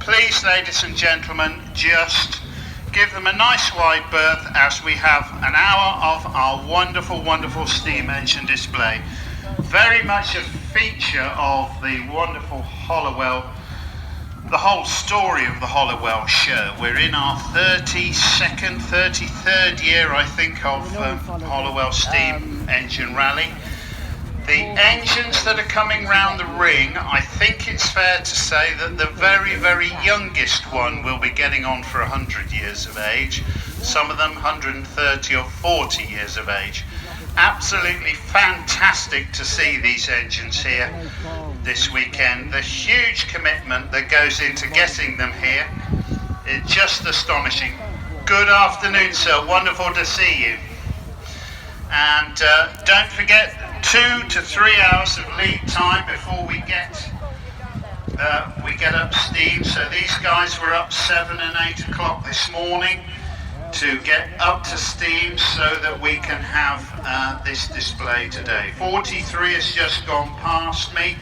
please, ladies and gentlemen, just give them a nice wide berth as we have an hour of our wonderful, wonderful steam engine display. Very much a feature of the wonderful Hollowell, the whole story of the Hollowell show. We're in our 33rd year, I think, of Hollowell Steam Engine Rally. The engines that are coming round the ring, I think it's fair to say that the very, very youngest one will be getting on for 100 years of age. Some of them 130 or 40 years of age. Absolutely fantastic to see these engines here this weekend. The huge commitment that goes into getting them here, it's just astonishing. Good afternoon, sir. Wonderful to see you. And don't forget, 2 to 3 hours of lead time before we get up steam. So these guys were up 7 and 8 o'clock this morning to get up to steam so that we can have this display today. 43 has just gone past me.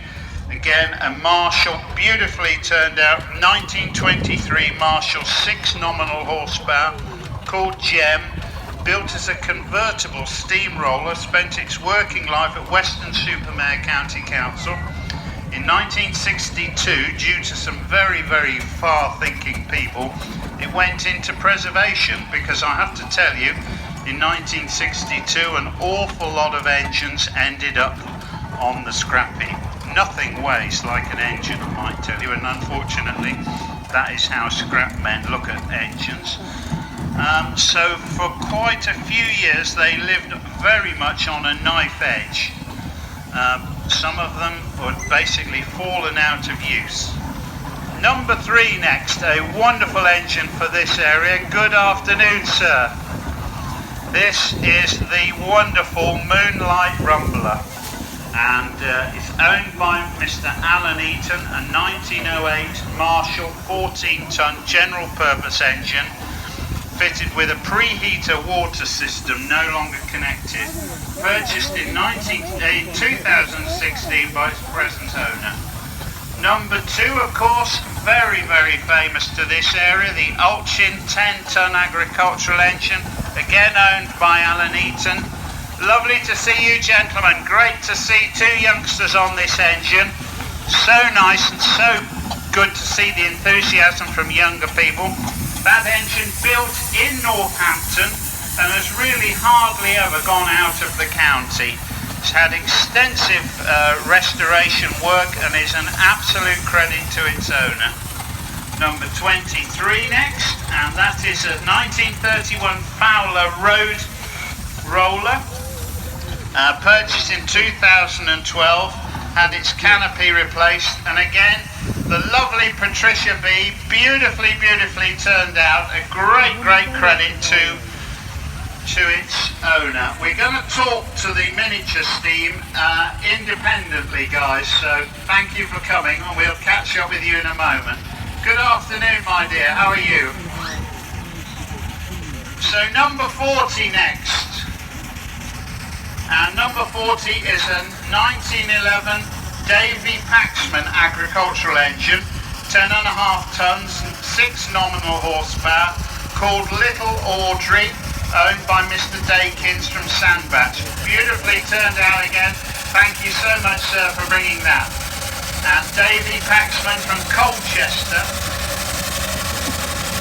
Again, a Marshall, beautifully turned out 1923 Marshall 6 nominal horsepower called Gem. Built as a convertible steamroller, spent its working life at Weston-super-Mare County Council. In 1962, due to some very, very far-thinking people, it went into preservation, because I have to tell you, in 1962, an awful lot of engines ended up on the scrap heap. Nothing weighs like an engine, I might tell you, and unfortunately, that is how scrap men look at engines. So for quite a few years they lived very much on a knife edge. Some of them had basically fallen out of use. Number 3 next, a wonderful engine for this area. Good afternoon, sir. This is the wonderful Moonlight Rumbler, and it's owned by Mr. Alan Eaton, a 1908 Marshall 14-ton general purpose engine, fitted with a preheater water system, no longer connected, purchased in 2016 by its present owner. Number 2, of course, very, very famous to this area, the Ulchin 10-ton agricultural engine, again owned by Alan Eaton. Lovely to see you, gentlemen. Great to see 2 youngsters on this engine. So nice and so good to see the enthusiasm from younger people. That engine built in Northampton and has really hardly ever gone out of the county. It's had extensive restoration work and is an absolute credit to its owner. Number 23 next, and that is a 1931 Fowler Road Roller, purchased in 2012, had its canopy replaced, and again, the lovely Patricia B, beautifully turned out. A great credit to its owner. We're going to talk to the miniature steam independently, guys, so thank you for coming, and we'll catch up with you in a moment. Good afternoon, my dear, how are you? So number 40 next. And number 40 is a 1911 Davy Paxman agricultural engine, 10.5 tons, 6 nominal horsepower, called Little Audrey, owned by Mr. Dakins from Sandbach. Beautifully turned out again. Thank you so much, sir, for bringing that. And Davy Paxman from Colchester.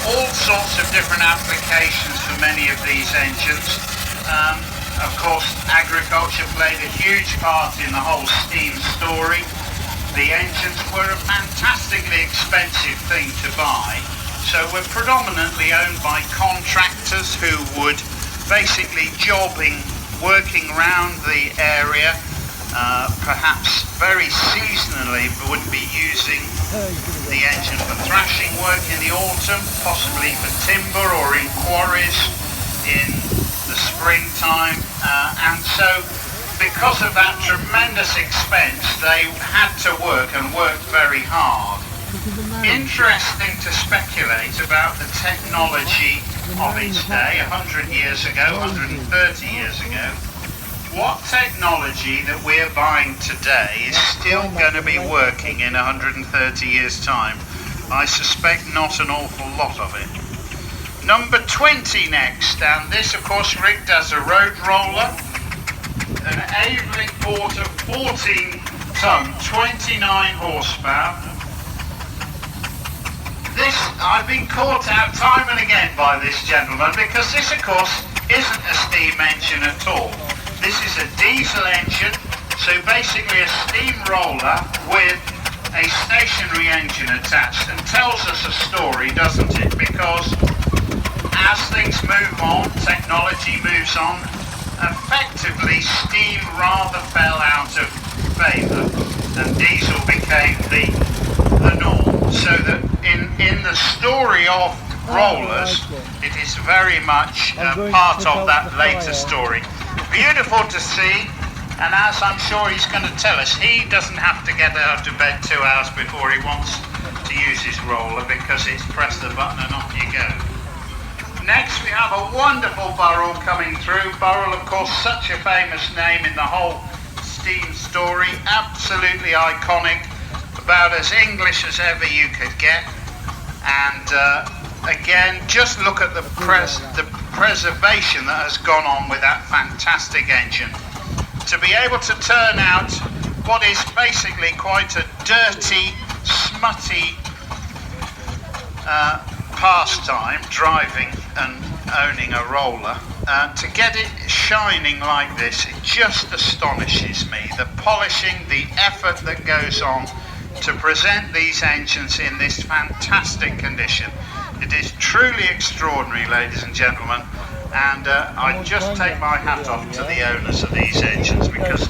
All sorts of different applications for many of these engines. Of course, agriculture played a huge part in the whole steam story. The engines were a fantastically expensive thing to buy, so were predominantly owned by contractors who would basically working around the area, perhaps very seasonally, would be using the engine for thrashing work in the autumn, possibly for timber or in quarries in the springtime, and so because of that tremendous expense they had to work and worked very hard. Interesting to speculate about the technology of its day, 100 years ago, 130 years ago. What technology that we're buying today is still going to be working in 130 years' time? I suspect not an awful lot of it. Number 20 next, and this of course rigged as a road roller, an Aveling Porter 14 ton, 29 horsepower. This, I've been caught out time and again by this gentleman, because this of course isn't a steam engine at all. This is a diesel engine, so basically a steam roller with a stationary engine attached, and tells us a story, doesn't it? Because as things move on, technology moves on, effectively steam rather fell out of favour and diesel became the norm. So that in the story of rollers, it is very much part of that later story. Beautiful to see, and as I'm sure he's going to tell us, he doesn't have to get out of bed 2 hours before he wants to use his roller, because it's press the button and off you go. Next we have a wonderful Burrell coming through. Burrell, of course, such a famous name in the whole steam story, absolutely iconic, about as English as ever you could get. And again, just look at the preservation that has gone on with that fantastic engine. To be able to turn out what is basically quite a dirty, smutty pastime, driving and owning a roller, to get it shining like this, it just astonishes me. The polishing, the effort that goes on to present these engines in this fantastic condition. It is truly extraordinary, ladies and gentlemen, and I just take my hat off to the owners of these engines, because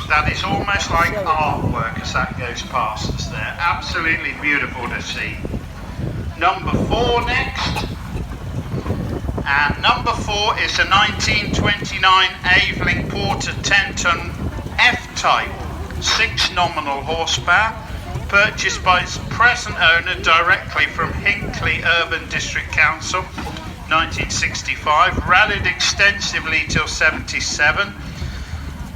that is almost like artwork as that goes past us there. Absolutely beautiful to see. Number 4 next, and number 4 is a 1929 Aveling Porter 10-ton F-type, 6 nominal horsepower, purchased by its present owner directly from Hinckley Urban District Council, 1965, rallied extensively till 77,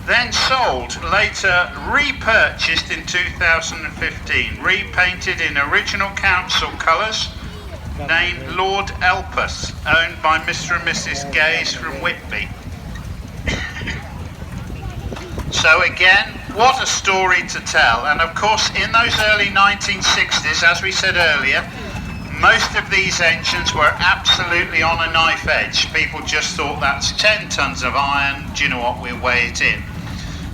then sold, later repurchased in 2015, repainted in original council colours, named Lord Elpus, owned by Mr. and Mrs. Gaze from Whitby. So again, what a story to tell. And of course, in those early 1960s, as we said earlier, most of these engines were absolutely on a knife edge. People just thought, that's 10 tons of iron, do you know what, we'll weigh it in.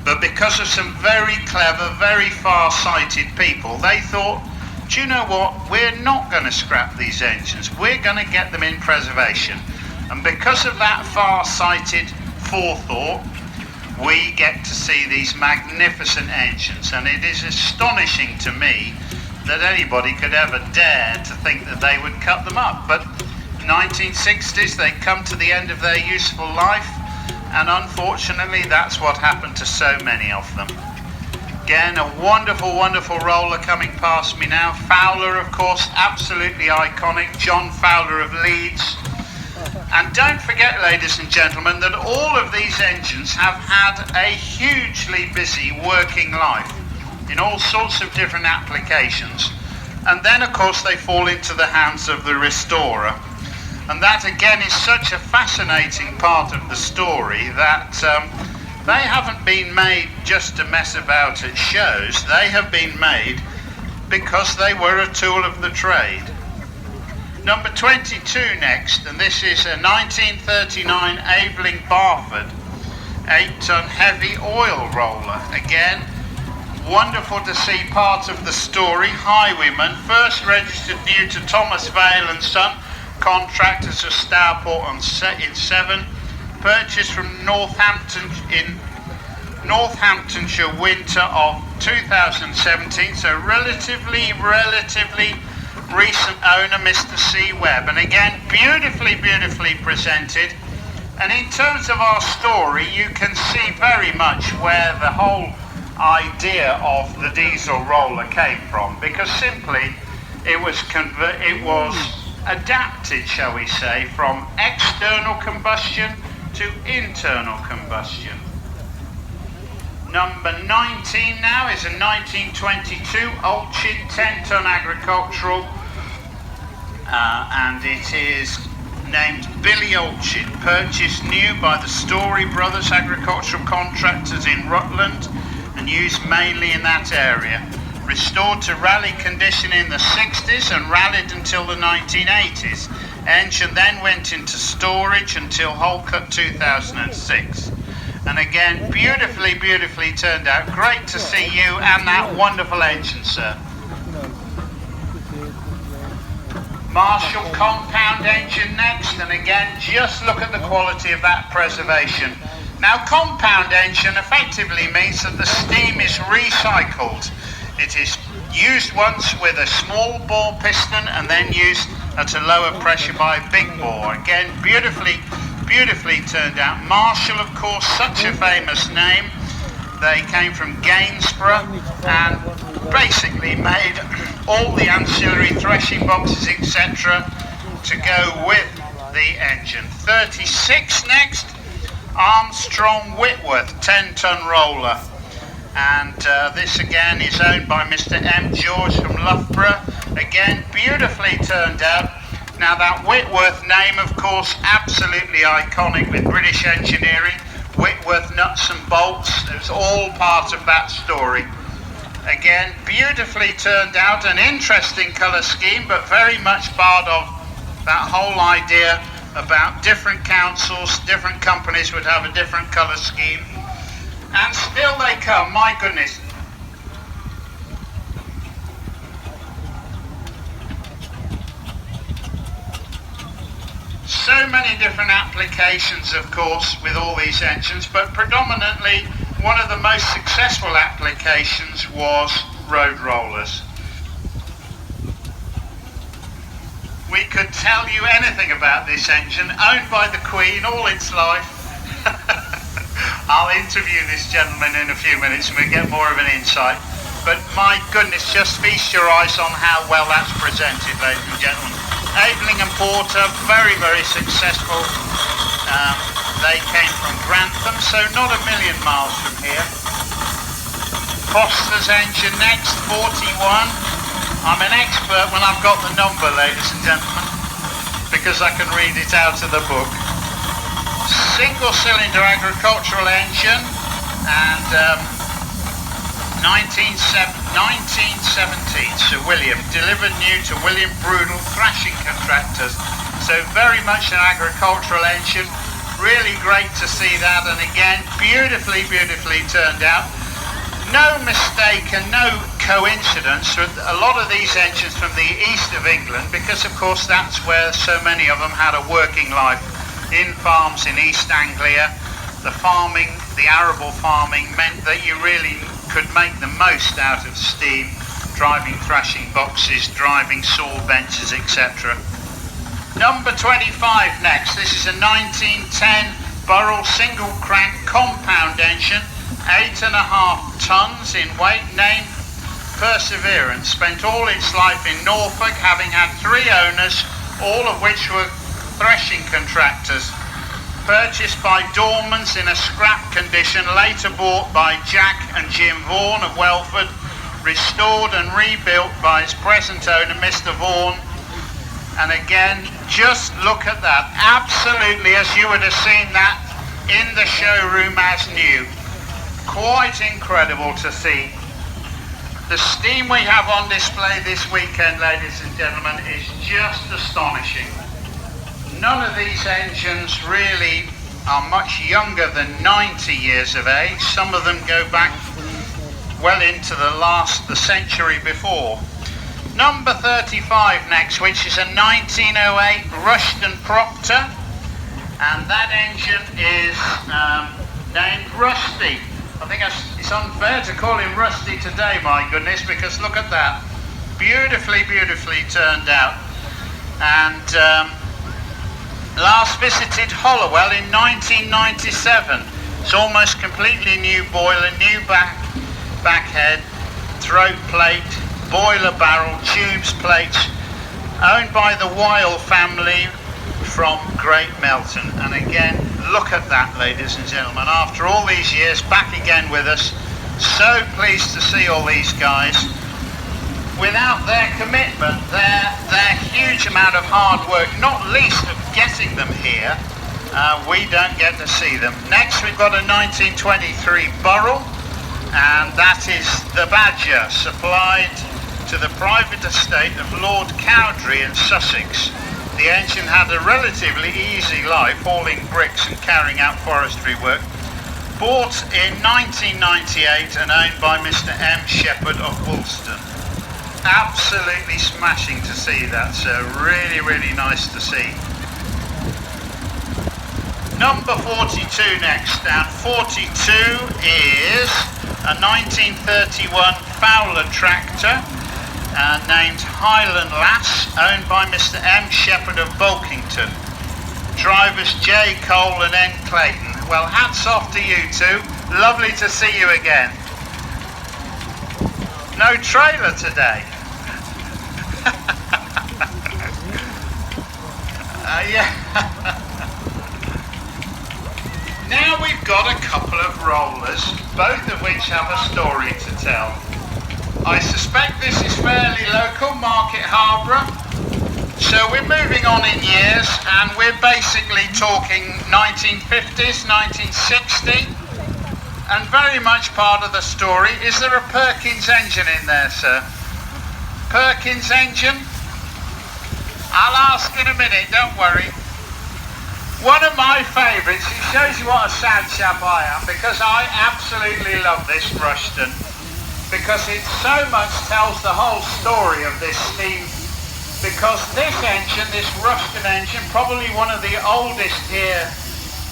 But because of some very clever, very far-sighted people, they thought, do you know what, we're not going to scrap these engines, we're going to get them in preservation. And because of that far-sighted forethought, we get to see these magnificent engines, and it is astonishing to me that anybody could ever dare to think that they would cut them up. But 1960s, they come to the end of their useful life, and unfortunately that's what happened to so many of them. Again, a wonderful, wonderful roller coming past me now. Fowler, of course, absolutely iconic, John Fowler of Leeds. And don't forget, ladies and gentlemen, that all of these engines have had a hugely busy working life in all sorts of different applications. And then, of course, they fall into the hands of the restorer. And that, again, is such a fascinating part of the story that they haven't been made just to mess about at shows. They have been made because they were a tool of the trade. Number 22 next, and this is a 1939 Aveling Barford 8-ton heavy oil roller. Again, wonderful to see part of the story. Highwayman, first registered new to Thomas Vale and Son, contractors of Stourport in 7, purchased from Northamptonshire winter of 2017, so relatively recent owner, Mr. C. Webb. And again, beautifully presented. And in terms of our story, you can see very much where the whole idea of the diesel roller came from, because simply it was adapted, shall we say, from external combustion to internal combustion. Number 19 now is a 1922 Olchin 10-ton agricultural and it is named Billy Orchard, purchased new by the Story Brothers agricultural contractors in Rutland and used mainly in that area. Restored to rally condition in the 60s and rallied until the 1980s. Engine then went into storage until hole cut 2006. And again, beautifully turned out. Great to see you and that wonderful engine, sir. Marshall compound engine next, and again, just look at the quality of that preservation. Now, compound engine effectively means that the steam is recycled. It is used once with a small bore piston and then used at a lower pressure by a big bore. Again, beautifully turned out. Marshall, of course, such a famous name. They came from Gainsborough and basically made all the ancillary threshing boxes, etc., to go with the engine. 36 next, Armstrong Whitworth 10-ton roller. And this again is owned by Mr. M. George from Loughborough. Again, beautifully turned out. Now that Whitworth name, of course, absolutely iconic with British engineering. Whitworth nuts and bolts, it's all part of that story. Again, beautifully turned out, an interesting colour scheme, but very much part of that whole idea about different councils, different companies would have a different colour scheme. And still they come, my goodness. So many different applications, of course, with all these engines, but predominantly one of the most successful applications was road rollers. We could tell you anything about this engine, owned by the Queen all its life. I'll interview this gentleman in a few minutes and we'll get more of an insight. But my goodness, just feast your eyes on how well that's presented, ladies and gentlemen. Aveling and Porter, very successful. They came from Grantham, so not a million miles from here. Foster's engine next, 41. I'm an expert when I've got the number, ladies and gentlemen, because I can read it out of the book. Single-cylinder agricultural engine, and 1917, Sir William, delivered new to William Brudel Thrashing Contractors. So very much an agricultural engine. Really great to see that, and again, beautifully turned out. No mistake and no coincidence with a lot of these engines from the east of England, because of course that's where so many of them had a working life in farms in East Anglia. The farming, the arable farming, meant that you really could make the most out of steam, driving thrashing boxes, driving saw benches, etc. Number 25 next. This is a 1910 Burrell single crank compound engine, 8.5 tons in weight, named Perseverance. Spent all its life in Norfolk, having had 3 owners, all of which were threshing contractors. Purchased by Dormans in a scrap condition, later bought by Jack and Jim Vaughan of Welford, restored and rebuilt by its present owner, Mr. Vaughan. And again, just look at that. Absolutely, as you would have seen that in the showroom as new. Quite incredible to see. The steam we have on display this weekend, ladies and gentlemen, is just astonishing. None of these engines really are much younger than 90 years of age. Some of them go back well into the century before. Number 35 next, which is a 1908 Rushton Proctor, and that engine is named Rusty. I think it's unfair to call him Rusty today, my goodness, because look at that. Beautifully turned out. And last visited Hollowell in 1997. It's almost completely new boiler, new backhead, throat plate, boiler barrel, tubes, plates, owned by the Weil family from Great Melton. And again, look at that, ladies and gentlemen, after all these years, back again with us. So pleased to see all these guys. without their commitment, their huge amount of hard work, not least of getting them here, we don't get to see them. Next we've got a 1923 Burrell, and that is the Badger, supplied to the private estate of Lord Cowdray in Sussex. The engine had a relatively easy life, hauling bricks and carrying out forestry work. Bought in 1998 and owned by Mr. M. Shepherd of Woolston. Absolutely smashing to see that, so really, really nice to see. Number 42 next, and 42 is a 1931 Fowler tractor named Highland Lass, owned by Mr. M. Shepherd of Bulkington. Drivers J. Cole and N. Clayton. Well, hats off to you two. Lovely to see you again. No trailer today. Yeah. Now we've got a couple of rollers, both of which have a story to tell. I suspect this is fairly local, Market Harborough. So we're moving on in years, and we're basically talking 1950s, 1960, and very much part of the story. Is there a Perkins engine in there, sir? Perkins engine? I'll ask in a minute, don't worry. One of my favourites, it shows you what a sad chap I am, because I absolutely love this Rushton, because it so much tells the whole story of this steam. Because this engine, this Rushton engine, probably one of the oldest here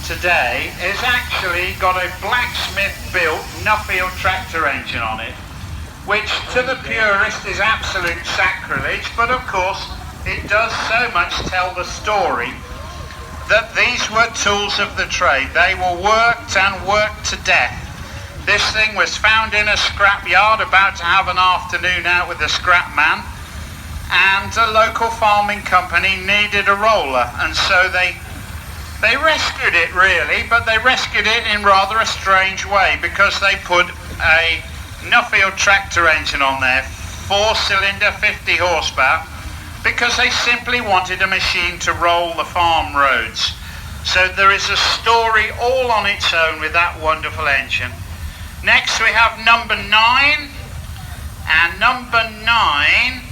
today, is actually got a blacksmith-built Nuffield tractor engine on it, which to the purist is absolute sacrilege, but of course it does so much tell the story that these were tools of the trade. They were worked and worked to death. This thing was found in a scrap yard, about to have an afternoon out with a scrap man, and a local farming company needed a roller, and so they rescued it really, but they rescued it in rather a strange way, because they put a Nuffield tractor engine on there, 4-cylinder, 50 horsepower, because they simply wanted a machine to roll the farm roads. So there is a story all on its own with that wonderful engine. Next we have number 9, and number 9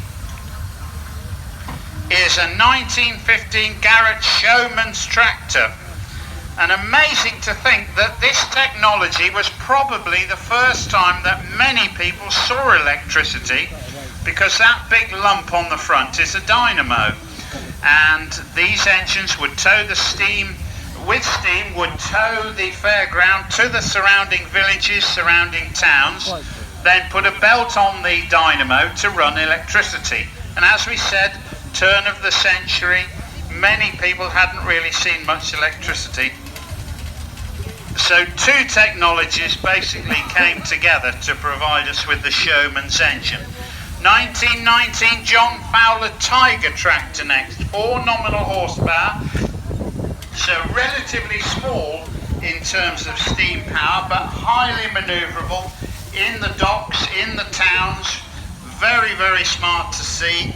is a 1915 Garrett Showman's tractor. And amazing to think that this technology was probably the first time that many people saw electricity, because that big lump on the front is a dynamo, and these engines would tow the steam, with steam would tow the fairground to the surrounding villages, surrounding towns, then put a belt on the dynamo to run electricity. And as we said, turn of the century, many people hadn't really seen much electricity. So two technologies basically came together to provide us with the Showman's engine. 1919 John Fowler Tiger tractor next, 4 nominal horsepower, so relatively small in terms of steam power, but highly manoeuvrable in the docks, in the towns, very, very smart to see,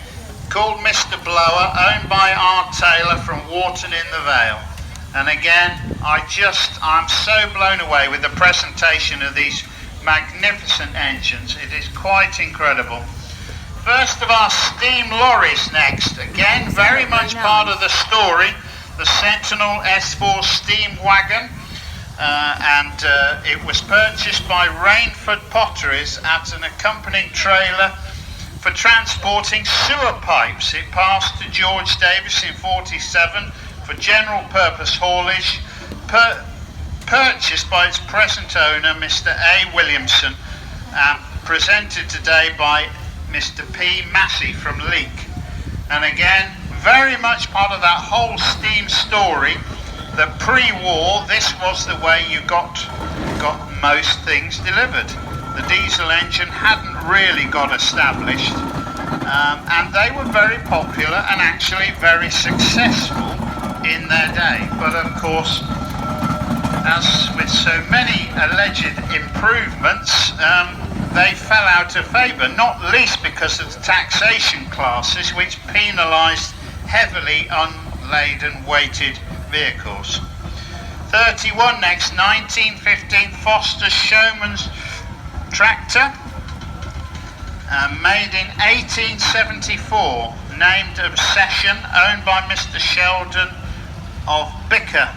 called Mr. Blower, owned by R. Taylor from Wharton in the Vale. And again, I'm so blown away with the presentation of these magnificent engines. It is quite incredible. First of our steam lorries next. Again, very much part of the story. The Sentinel S4 steam wagon. It was purchased by Rainford Potteries at an accompanying trailer for transporting sewer pipes. It passed to George Davis in 47 for general purpose haulage, purchased by its present owner, Mr. A. Williamson, and presented today by Mr. P. Massey from Leek. And again, very much part of that whole steam story, that pre-war, this was the way you got most things delivered. The diesel engine hadn't really got established, and they were very popular and actually very successful in their day. But of course, as with so many alleged improvements, they fell out of favour, not least because of the taxation classes which penalised heavily unladen weighted vehicles. 31 next, 1915 Foster Showman's tractor, made in 1874, named Obsession, owned by Mr. Sheldon of Bicker.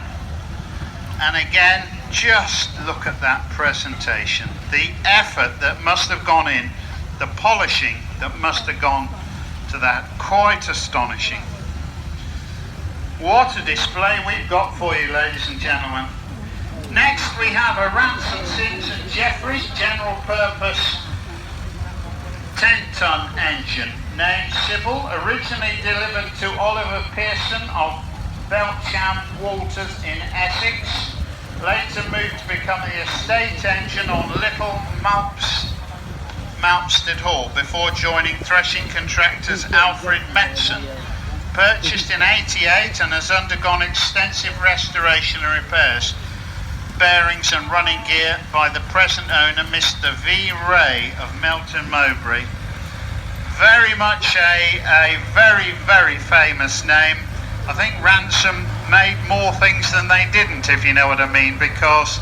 And again, just look at that presentation, the effort that must have gone in, the polishing that must have gone to that, quite astonishing. What a display we've got for you, ladies and gentlemen. Next we have a Ransom St Jeffries general purpose 10-ton engine, named Sybil, originally delivered to Oliver Pearson of Belcham Walters in Essex, later moved to become the estate engine on Little Malpstead Hall before joining threshing contractors Alfred Metzen. Purchased in 88 and has undergone extensive restoration and repairs, bearings and running gear by the present owner, Mr. V. Ray of Melton Mowbray. Very much a very, very famous name. I think Ransom made more things than they didn't, if you know what I mean, because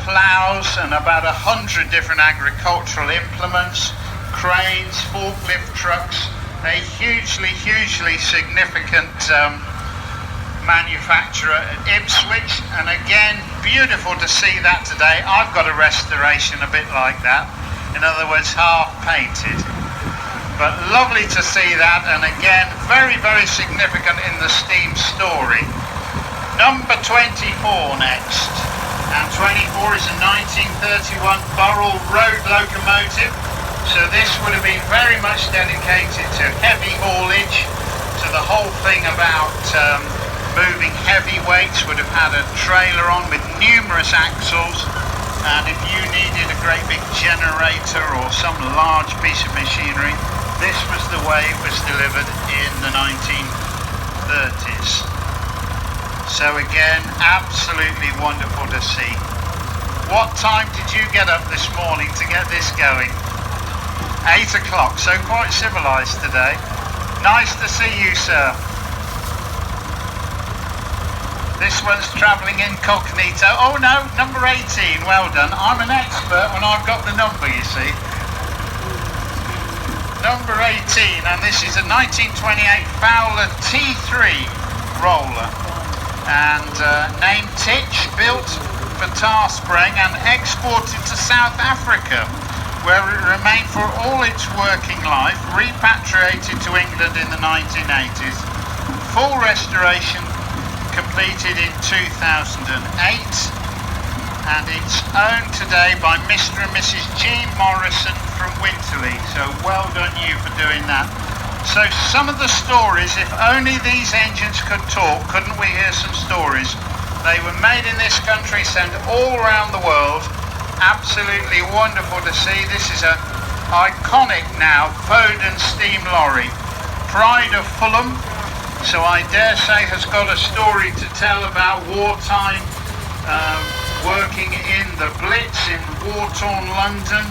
ploughs and about 100 different agricultural implements, cranes, forklift trucks, a hugely significant manufacturer at Ipswich, and again, beautiful to see that today. I've got a restoration a bit like that, in other words, half painted. But lovely to see that, and again, very, very significant in the steam story. Number 24 next, and 24 is a 1931 Burrell Road locomotive. So this would have been very much dedicated to heavy haulage, to the whole thing about moving heavy weights. Would have had a trailer on with numerous axles, and if you needed a great big generator or some large piece of machinery, this was the way it was delivered in the 1930s. So again, absolutely wonderful to see. What time did you get up this morning to get this going? 8 o'clock, so quite civilised today. Nice to see you, sir. This one's travelling incognito. Oh no, number 18, well done. I'm an expert when I've got the number, you see. Number 18, and this is a 1928 Fowler T3 roller. And named Titch, built for tar spraying and exported to South Africa, where it remained for all its working life, repatriated to England in the 1980s. Full restoration completed in 2008, and it's owned today by Mr. and Mrs. G. Morrison from Winterley. So well done you for doing that. So some of the stories, if only these engines could talk, couldn't we hear some stories? They were made in this country, sent all around the world. Absolutely wonderful to see. This is an iconic now Foden steam lorry, pride of Fulham, so I dare say has got a story to tell about wartime, working in the Blitz in war-torn London,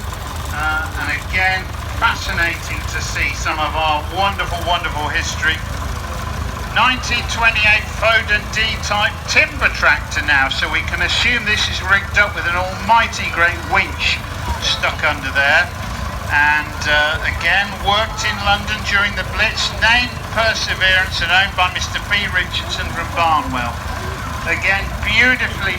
and again fascinating to see some of our wonderful history. 1928 Foden D-type timber tractor now, so we can assume this is rigged up with an almighty great winch stuck under there, and again worked in London during the Blitz, named Perseverance and owned by Mr. B. Richardson from Barnwell. Again, beautifully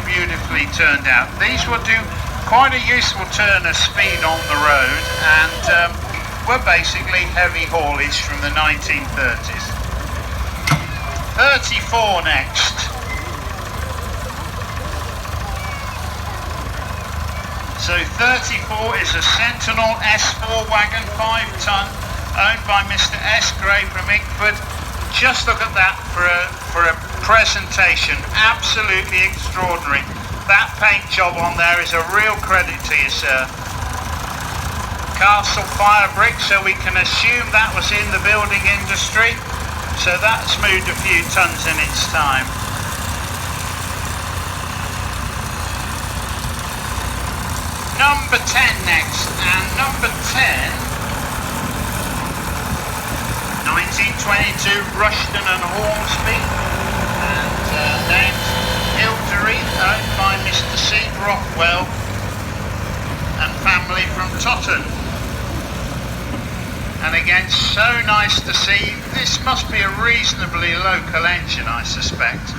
turned out. These will do quite a useful turn of speed on the road, and were basically heavy haulage from the 1930s. 34 next. So 34 is a Sentinel S4 wagon, 5-ton, owned by Mr. S. Gray from Inkford. Just look at that for a presentation. Absolutely extraordinary. That paint job on there is a real credit to you, sir. Castle fire brick, so we can assume that was in the building industry. So that's moved a few tons in its time. number 10 next, and number 10, 1922 Rushton and Hornsby, and named Hildery, owned by Mr. C. Brothwell and family from Totton. And again, so nice to see. This must be a reasonably local engine, I suspect.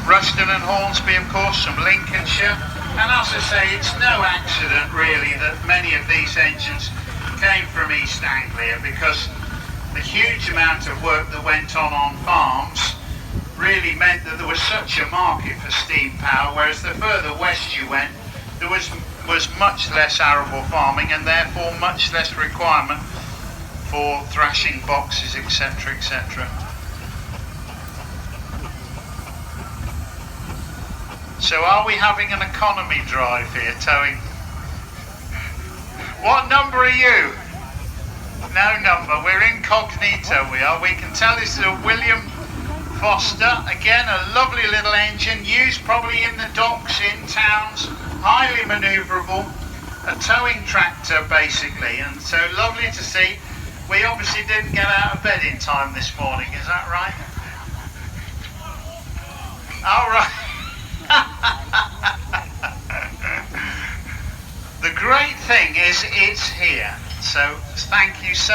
Rushton and Hornsby, of course, from Lincolnshire. And as I say, it's no accident really that many of these engines came from East Anglia, because the huge amount of work that went on farms really meant that there was such a market for steam power, whereas the further west you went, there was much less arable farming and therefore much less requirement for thrashing boxes, etc., etc. So are we having an economy drive here, towing? What number are you? No number, we're incognito, we are. We can tell this is a William Foster, again a lovely little engine, used probably in the docks, in towns, highly manoeuvrable, a towing tractor basically, and so lovely to see. We obviously didn't get out of bed in time this morning, is that right? All right. The great thing is it's here, so thank you so